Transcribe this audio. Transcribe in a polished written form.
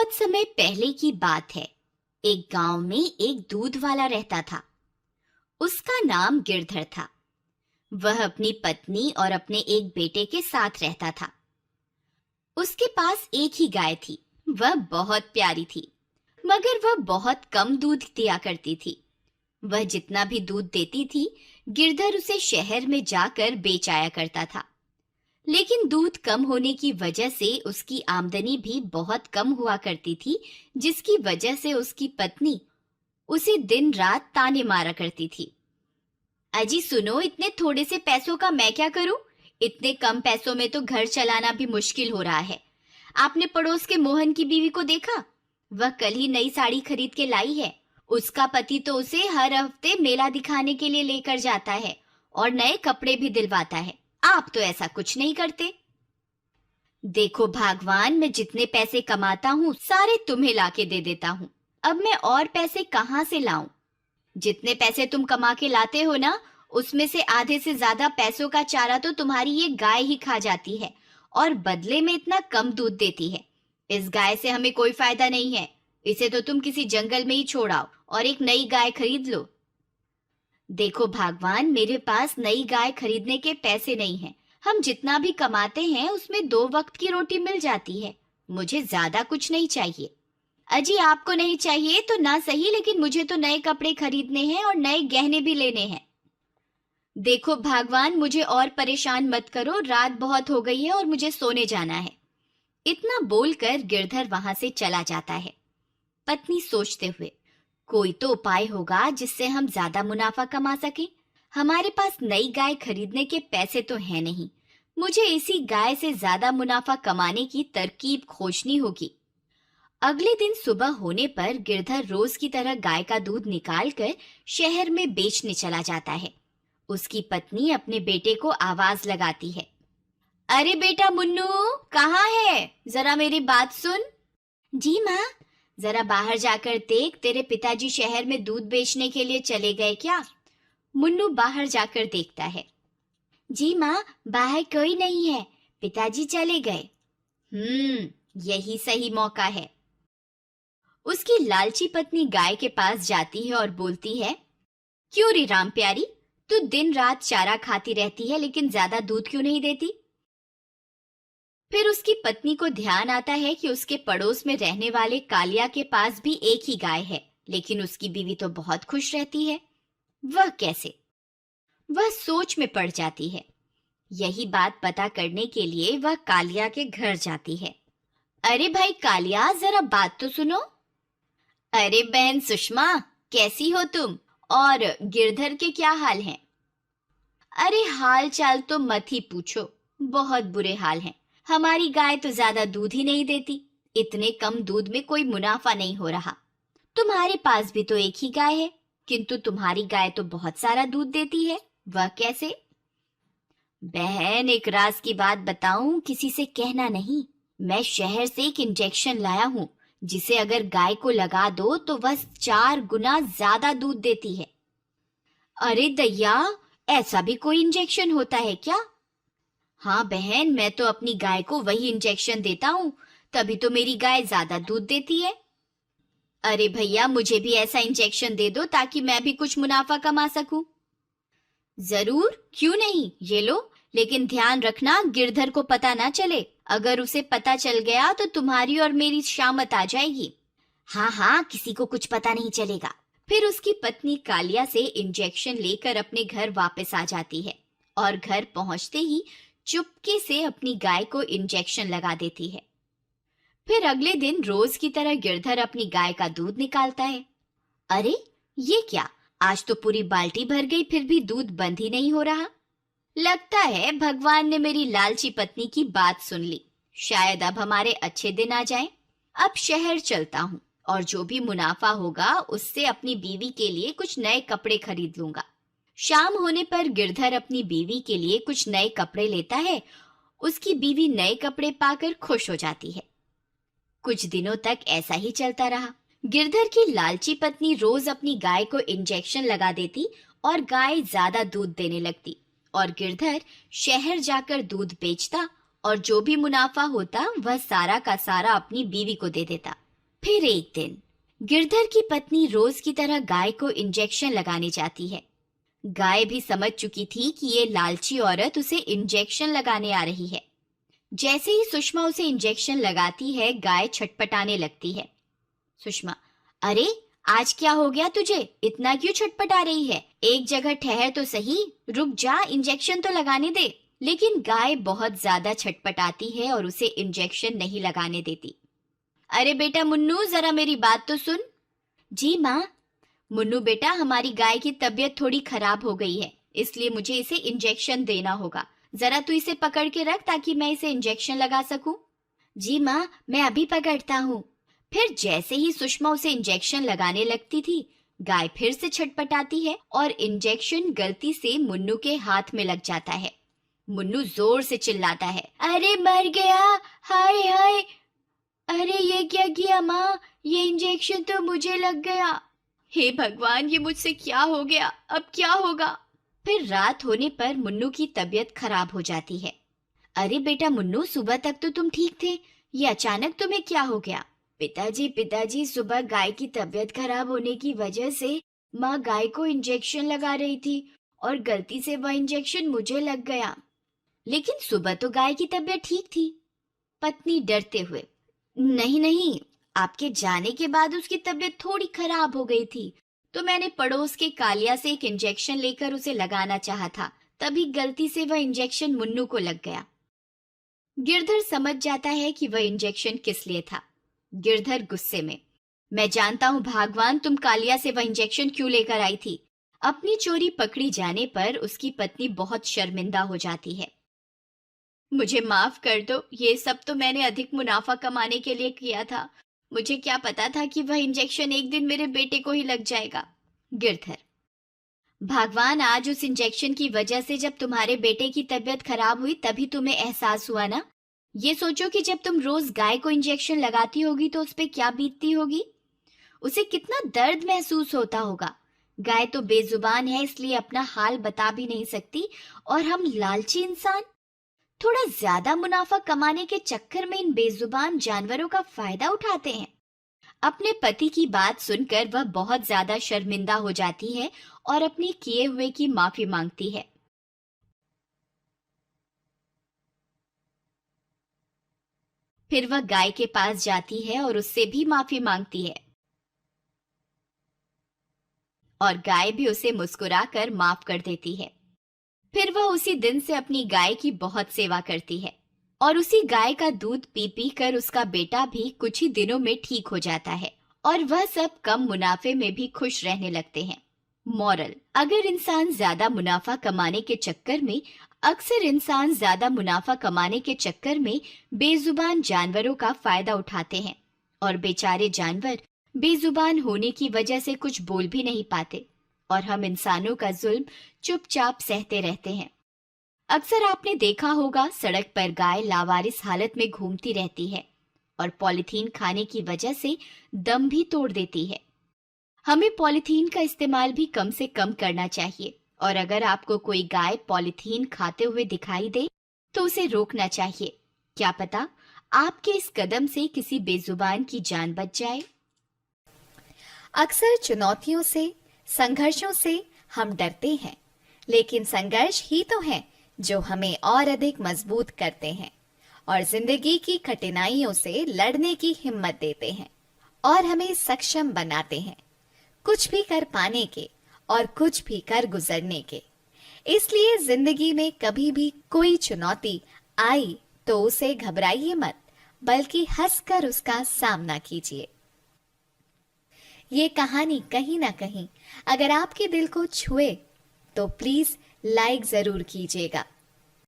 बहुत समय पहले की बात है। एक गांव में एक दूध वाला रहता था। उसका नाम गिरधर था। वह अपनी पत्नी और अपने एक बेटे के साथ रहता था। उसके पास एक ही गाय थी। वह बहुत प्यारी थी, मगर वह बहुत कम दूध दिया करती थी। वह जितना भी दूध देती थी, गिरधर उसे शहर में जाकर बेच आया करता था। लेकिन दूध कम होने की वजह से उसकी आमदनी भी बहुत कम हुआ करती थी, जिसकी वजह से उसकी पत्नी उसे दिन रात ताने मारा करती थी। अजी सुनो, इतने थोड़े से पैसों का मैं क्या करूं? इतने कम पैसों में तो घर चलाना भी मुश्किल हो रहा है। आपने पड़ोस के मोहन की बीवी को देखा? वह कल ही नई साड़ी खरीद के लाई है। उसका पति तो उसे हर हफ्ते मेला दिखाने के लिए लेकर जाता है और नए कपड़े भी दिलवाता है। आप तो ऐसा कुछ नहीं करते। देखो भगवान, मैं जितने पैसे कमाता हूँ सारे तुम्हें लाके दे देता हूँ। अब मैं और पैसे कहाँ से लाऊं? जितने पैसे तुम कमा के लाते हो ना, उसमें से आधे से ज्यादा पैसों का चारा तो तुम्हारी ये गाय ही खा जाती है और बदले में इतना कम दूध देती है। इस गाय से हमें कोई फायदा नहीं है। इसे तो तुम किसी जंगल में ही छोड़ आओ और एक नई गाय खरीद लो। देखो भगवान, मेरे पास नई गाय खरीदने के पैसे नहीं हैं। हम जितना भी कमाते हैं उसमें 2 वक्त की रोटी मिल जाती है। मुझे ज्यादा कुछ नहीं चाहिए। अजी आपको नहीं चाहिए तो ना सही, लेकिन मुझे तो नए कपड़े खरीदने हैं और नए गहने भी लेने हैं। देखो भगवान, मुझे और परेशान मत करो। रात बहुत हो गई है और मुझे सोने जाना है। इतना बोलकर गिरधर वहां से चला जाता है। पत्नी सोचते हुए, कोई तो उपाय होगा जिससे हम ज्यादा मुनाफा कमा सकें। हमारे पास नई गाय खरीदने के पैसे तो हैं नहीं। मुझे इसी गाय से ज्यादा मुनाफा कमाने की तरकीब खोजनी होगी। अगले दिन सुबह होने पर गिरधर रोज की तरह गाय का दूध निकालकर शहर में बेचने चला जाता है। उसकी पत्नी अपने बेटे को आवाज लगाती है, अरे बेटा मुन्नू, कहाँ है? जरा मेरी बात सुन। जी माँ। जरा बाहर जाकर देख, तेरे पिताजी शहर में दूध बेचने के लिए चले गए क्या? मुन्नू बाहर जाकर देखता है। जी माँ, बाहर कोई नहीं है, पिताजी चले गए। यही सही मौका है। उसकी लालची पत्नी गाय के पास जाती है और बोलती है, क्यों रे राम प्यारी, तू दिन रात चारा खाती रहती है लेकिन ज्यादा दूध क्यों नहीं देती? फिर उसकी पत्नी को ध्यान आता है कि उसके पड़ोस में रहने वाले कालिया के पास भी एक ही गाय है, लेकिन उसकी बीवी तो बहुत खुश रहती है। वह कैसे? वह सोच में पड़ जाती है। यही बात पता करने के लिए वह कालिया के घर जाती है। अरे भाई कालिया, जरा बात तो सुनो। अरे बहन सुषमा, कैसी हो तुम? और गिरधर के क्या हाल हैं? अरे हाल चाल तो मत ही पूछो, बहुत बुरे हाल हैं। हमारी गाय तो ज्यादा दूध ही नहीं देती। इतने कम दूध में कोई मुनाफा नहीं हो रहा। तुम्हारे पास भी तो एक ही गाय है, किंतु तुम्हारी गाय तो बहुत सारा दूध देती है। वह कैसे? बहन, एक राज की बात बताऊं, किसी से कहना नहीं। मैं शहर से एक इंजेक्शन लाया हूँ, जिसे अगर गाय को लगा दो तो वह 4 गुना ज्यादा दूध देती है। अरे दैया, ऐसा भी कोई इंजेक्शन होता है क्या? हाँ बहन, मैं तो अपनी गाय को वही इंजेक्शन देता हूँ, तभी तो मेरी गाय ज्यादा दूध देती है। अरे भैया, मुझे भी ऐसा इंजेक्शन दे दो ताकि मैं भी कुछ मुनाफा कमा सकूं। जरूर, क्यों नहीं, ये लो। लेकिन ध्यान रखना, गिरधर को पता ना चले। अगर उसे पता चल गया तो तुम्हारी और मेरी शामत आ जाएगी। हाँ हाँ, किसी को कुछ पता नहीं चलेगा। फिर उसकी पत्नी कालिया से इंजेक्शन लेकर अपने घर वापस आ जाती है और घर पहुंचते ही चुपके से अपनी गाय को इंजेक्शन लगा देती है। फिर अगले दिन रोज की तरह गिरधर अपनी गाय का दूध निकालता है। अरे ये क्या, आज तो पूरी बाल्टी भर गई, फिर भी दूध बंद ही नहीं हो रहा। लगता है भगवान ने मेरी लालची पत्नी की बात सुन ली। शायद अब हमारे अच्छे दिन आ जाएं। अब शहर चलता हूँ और जो भी मुनाफा होगा उससे अपनी बीवी के लिए कुछ नए कपड़े खरीद लूंगा। शाम होने पर गिरधर अपनी बीवी के लिए कुछ नए कपड़े लेता है। उसकी बीवी नए कपड़े पाकर खुश हो जाती है। कुछ दिनों तक ऐसा ही चलता रहा। गिरधर की लालची पत्नी रोज अपनी गाय को इंजेक्शन लगा देती और गाय ज्यादा दूध देने लगती और गिरधर शहर जाकर दूध बेचता और जो भी मुनाफा होता वह सारा का सारा अपनी बीवी को दे देता। फिर एक दिन गिरधर की पत्नी रोज की तरह गाय को इंजेक्शन लगाने जाती है। गाय भी समझ चुकी थी कि ये लालची औरत उसे इंजेक्शन लगाने आ रही है। जैसे ही सुषमा उसे इंजेक्शन लगाती है, गाय छटपटाने लगती है। सुषमा, अरे आज क्या हो गया तुझे? इतना क्यों छटपटा रही है? एक जगह ठहर तो सही, रुक जा, इंजेक्शन तो लगाने दे। लेकिन गाय बहुत ज्यादा छटपटाती है और उसे इंजेक्शन नहीं लगाने देती। अरे बेटा मुन्नू, जरा मेरी बात तो सुन। जी माँ। मुन्नू बेटा, हमारी गाय की तबीयत थोड़ी खराब हो गई है, इसलिए मुझे इसे इंजेक्शन देना होगा। जरा तू इसे पकड़ के रख ताकि मैं इसे इंजेक्शन लगा सकूं। जी माँ, मैं अभी पकड़ता हूँ। फिर जैसे ही सुषमा उसे इंजेक्शन लगाने लगती थी, गाय फिर से छटपटाती है और इंजेक्शन गलती से मुन्नू के हाथ में लग जाता है। मुन्नू जोर से चिल्लाता है, अरे मर गया, हाय हाय, अरे ये क्या किया माँ, ये इंजेक्शन तो मुझे लग गया। हे भगवान, ये मुझसे क्या हो गया, अब क्या होगा? फिर रात होने पर मुन्नू की तबीयत खराब हो जाती है। अरे बेटा मुन्नू, सुबह तक तो तुम ठीक थे, ये अचानक तुम्हें क्या हो गया? पिताजी, सुबह गाय की तबीयत खराब होने की वजह से माँ गाय को इंजेक्शन लगा रही थी और गलती से वह इंजेक्शन मुझे लग गया। लेकिन सुबह तो गाय की तबीयत ठीक थी। पत्नी डरते हुए, नहीं नहीं, आपके जाने के बाद उसकी तबीयत थोड़ी खराब हो गई थी, तो मैंने पड़ोस के कालिया से एक इंजेक्शन लेकर उसे लगाना चाहा था, तभी गलती से वह इंजेक्शन मुन्नू को लग गया। गिरधर समझ जाता है कि वह इंजेक्शन किस लिए था। गिरधर गुस्से में, मैं जानता हूँ भगवान, तुम कालिया से वह इंजेक्शन क्यों लेकर आई थी। अपनी चोरी पकड़ी जाने पर उसकी पत्नी बहुत शर्मिंदा हो जाती है। मुझे माफ कर दो, ये सब तो मैंने अधिक मुनाफा कमाने के लिए किया था। मुझे क्या पता था कि वह इंजेक्शन एक दिन मेरे बेटे को ही लग जाएगा। गिरधर, भगवान, आज उस इंजेक्शन की वजह से जब तुम्हारे बेटे की तबीयत खराब हुई तभी तुम्हें एहसास हुआ ना। ये सोचो कि जब तुम रोज गाय को इंजेक्शन लगाती होगी तो उस पे क्या बीतती होगी, उसे कितना दर्द महसूस होता होगा। गाय तो बेजुबान है, इसलिए अपना हाल बता भी नहीं सकती, और हम लालची इंसान थोड़ा ज्यादा मुनाफा कमाने के चक्कर में इन बेजुबान जानवरों का फायदा उठाते हैं। अपने पति की बात सुनकर वह बहुत ज्यादा शर्मिंदा हो जाती है और अपने किए हुए की माफी मांगती है। फिर वह गाय के पास जाती है और उससे भी माफी मांगती है, और गाय भी उसे मुस्कुराकर माफ कर देती है। फिर वह उसी दिन से अपनी गाय की बहुत सेवा करती है, और उसी गाय का दूध पी पी कर उसका बेटा भी कुछ ही दिनों में ठीक हो जाता है, और वह सब कम मुनाफे में भी खुश रहने लगते हैं। मॉरल, अगर इंसान ज्यादा मुनाफा कमाने के चक्कर में अक्सर इंसान ज्यादा मुनाफा कमाने के चक्कर में बेजुबान जानवरों का फायदा उठाते हैं, और बेचारे जानवर बेजुबान होने की वजह से कुछ बोल भी नहीं पाते, और हम इंसानों का जुल्म चुपचाप सहते रहते हैं। अक्सर आपने देखा होगा, सड़क पर गाय लावारिस हालत में घूमती रहती है और पॉलीथीन खाने की वजह से दम भी तोड़ देती है। हमें पॉलीथीन का इस्तेमाल भी कम से कम करना चाहिए, और अगर आपको कोई गाय पॉलीथीन खाते हुए दिखाई दे तो उसे रोकना चाहिए। क्या पता आपके इस कदम से किसी बेजुबान की जान बच जाए। अक्सर चुनौतियों से, संघर्षों से हम डरते हैं, लेकिन संघर्ष ही तो हैं जो हमें और अधिक मजबूत करते हैं और जिंदगी की कठिनाइयों से लड़ने की हिम्मत देते हैं और हमें सक्षम बनाते हैं, कुछ भी कर पाने के और कुछ भी कर गुजरने के। इसलिए जिंदगी में कभी भी कोई चुनौती आई तो उसे घबराइए मत, बल्कि हंसकर उसका सामना कीजिए। ये कहानी कहीं ना कहीं अगर आपके दिल को छुए तो प्लीज लाइक जरूर कीजिएगा